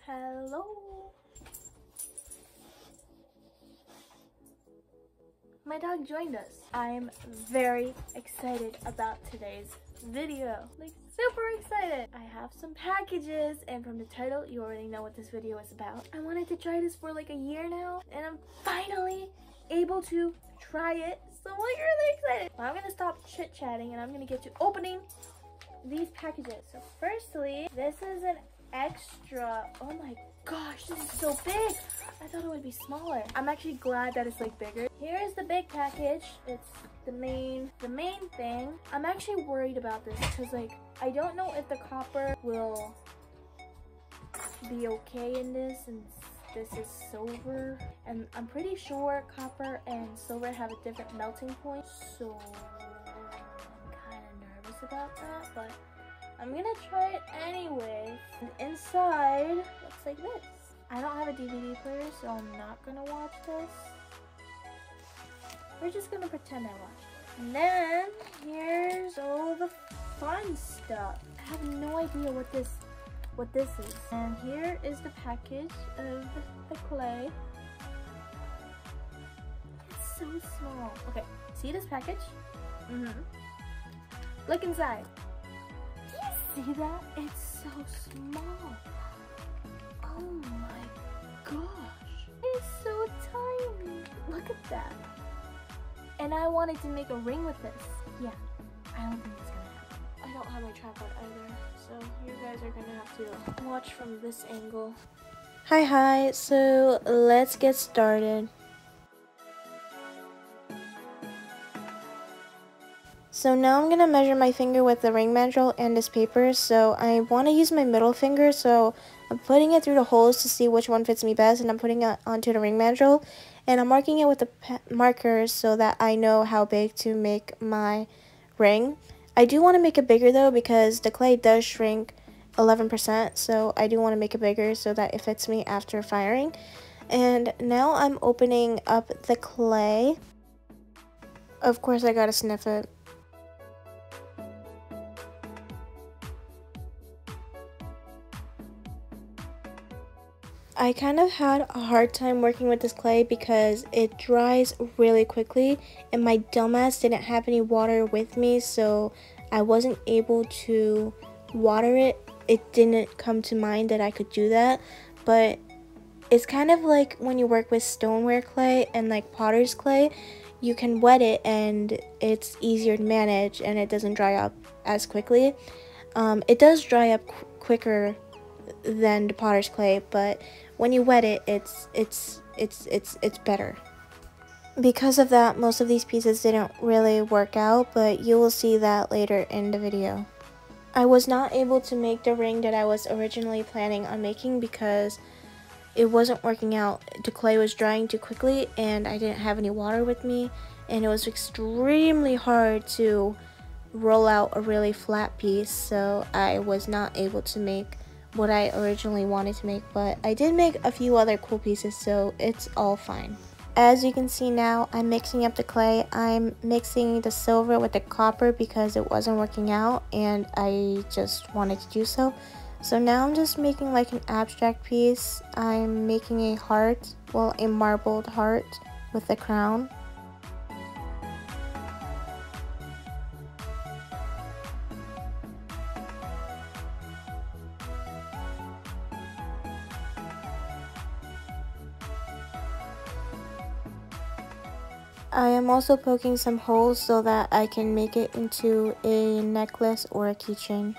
Hello. My dog joined us. I'm very excited about today's video. Like, super excited. I have some packages, and from the title, you already know what this video is about. I wanted to try this for like a year now, and I'm finally able to try it. So I'm like really excited. Well, I'm gonna stop chit-chatting and I'm gonna get to opening these packages. So firstly, this is an extra. Oh my gosh, this is so big. I thought it would be smaller. I'm actually glad that it's like bigger. Here's the big package. It's the main thing. I'm actually worried about this because like I don't know if the copper will be okay in this, and this is silver, and I'm pretty sure copper and silver have a different melting point, so I'm kind of nervous about that, but I'm gonna try it anyway. And inside looks like this. I don't have a DVD player, so I'm not gonna watch this. We're just gonna pretend I watched it. And then here's all the fun stuff. I have no idea what this is. And here is the package of the clay. It's so small. Okay, see this package? Look inside. Do you see that? It's so small. Oh my gosh. It's so tiny. Look at that. And I wanted to make a ring with this. Yeah, I don't think it's gonna happen. I don't have my tripod either, so you guys are gonna have to watch from this angle. Hi, so let's get started. So now I'm gonna measure my finger with the ring mandrel and this paper. So I want to use my middle finger, so I'm putting it through the holes to see which one fits me best, and I'm putting it onto the ring mandrel, and I'm marking it with the markers so that I know how big to make my ring. I do want to make it bigger though, because the clay does shrink 11%, so I do want to make it bigger so that it fits me after firing. And now I'm opening up the clay. Of course I gotta sniff it. I kind of had a hard time working with this clay because it dries really quickly, and my dumbass didn't have any water with me, so I wasn't able to water it. It didn't come to mind that I could do that, but it's kind of like when you work with stoneware clay and like potter's clay, you can wet it and it's easier to manage and it doesn't dry up as quickly. It does dry up quicker than the potter's clay, but when you wet it, it's better. Because of that, most of these pieces didn't really work out, but you will see that later in the video. I was not able to make the ring that I was originally planning on making because it wasn't working out. The clay was drying too quickly and I didn't have any water with me, and it was extremely hard to roll out a really flat piece, so I was not able to make what I originally wanted to make, but I did make a few other cool pieces, so it's all fine. As you can see now, I'm mixing up the clay. I'm mixing the silver with the copper because it wasn't working out and I just wanted to do so. So now I'm just making like an abstract piece. I'm making a heart, well, a marbled heart with a crown. I am also poking some holes so that I can make it into a necklace or a keychain.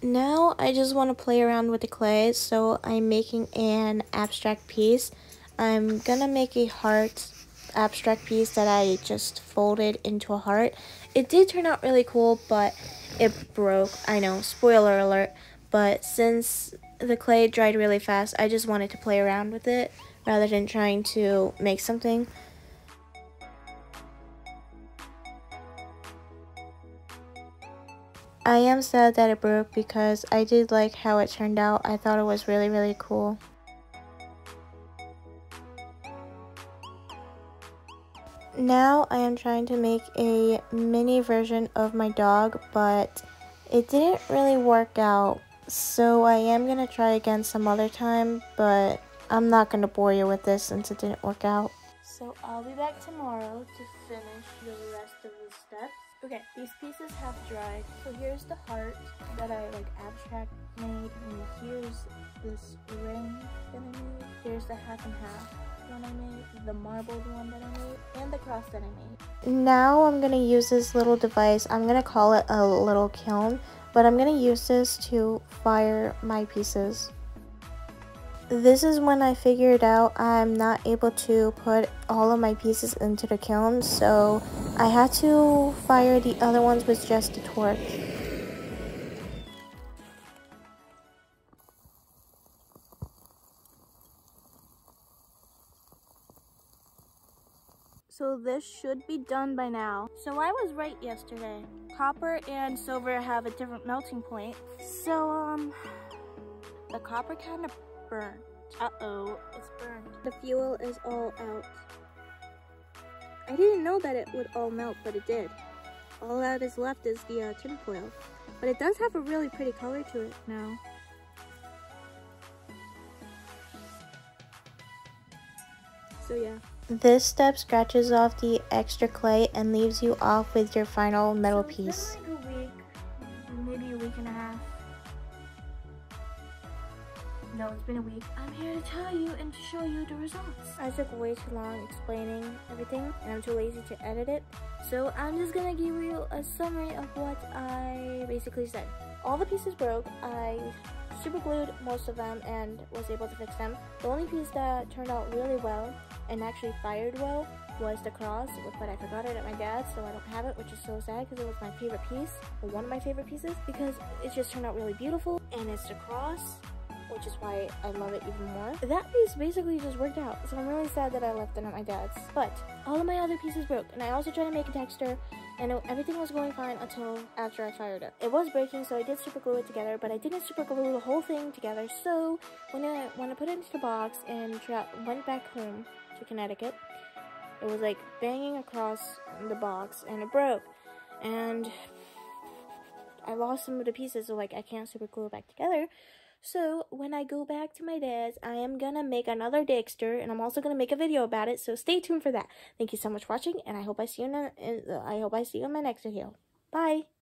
Now I just want to play around with the clay, so I'm making an abstract piece. I'm gonna make a heart abstract piece that I just folded into a heart. It did turn out really cool, but it broke. I know, spoiler alert. But since the clay dried really fast. I just wanted to play around with it rather than trying to make something. I am sad that it broke because I did like how it turned out. I thought it was really, really cool. Now I am trying to make a mini version of my dog, but it didn't really work out. So I am going to try again some other time, but I'm not going to bore you with this since it didn't work out. So I'll be back tomorrow to finish the rest of the steps. Okay, these pieces have dried. So here's the heart that I abstract made, and here's this ring that I made. Here's the half and half one I made, the marbled one that I made, and the cross that I made. Now I'm gonna use this little device. I'm gonna call it a little kiln, but I'm gonna use this to fire my pieces. This is when I figured out I'm not able to put all of my pieces into the kiln, so I had to fire the other ones with just a torch. So this should be done by now. So I was right yesterday. Copper and silver have a different melting point. So the copper kind of burnt. Uh-oh, it's burned. The fuel is all out. I didn't know that it would all melt, but it did. All that is left is the tin foil. But it does have a really pretty color to it now. So yeah. This step scratches off the extra clay and leaves you off with your final metal piece. It's been like a week, maybe a week and a half. No, it's been a week. I'm here to tell you and to show you the results. I took way too long explaining everything, and I'm too lazy to edit it. So I'm just gonna give you a summary of what I basically said. All the pieces broke. I super glued most of them and was able to fix them. The only piece that turned out really well and actually fired well was the cross, but I forgot it at my dad's, so I don't have it, which is so sad because it was my favorite piece, or one of my favorite pieces, because it just turned out really beautiful, and it's the cross, which is why I love it even more. That piece basically just worked out, so I'm really sad that I left it at my dad's. But all of my other pieces broke, and I also tried to make a texture, and everything was going fine until after I fired it. It was breaking, so I did super glue it together, but I didn't super glue the whole thing together, so when I put it into the box and went back home to Connecticut, it was like banging across the box, and it broke. And I lost some of the pieces, so I can't super glue it back together. So when I go back to my dad's, I am gonna make another Dexter, and I'm also gonna make a video about it. So stay tuned for that. Thank you so much for watching, and I hope I see you in my next video. Bye.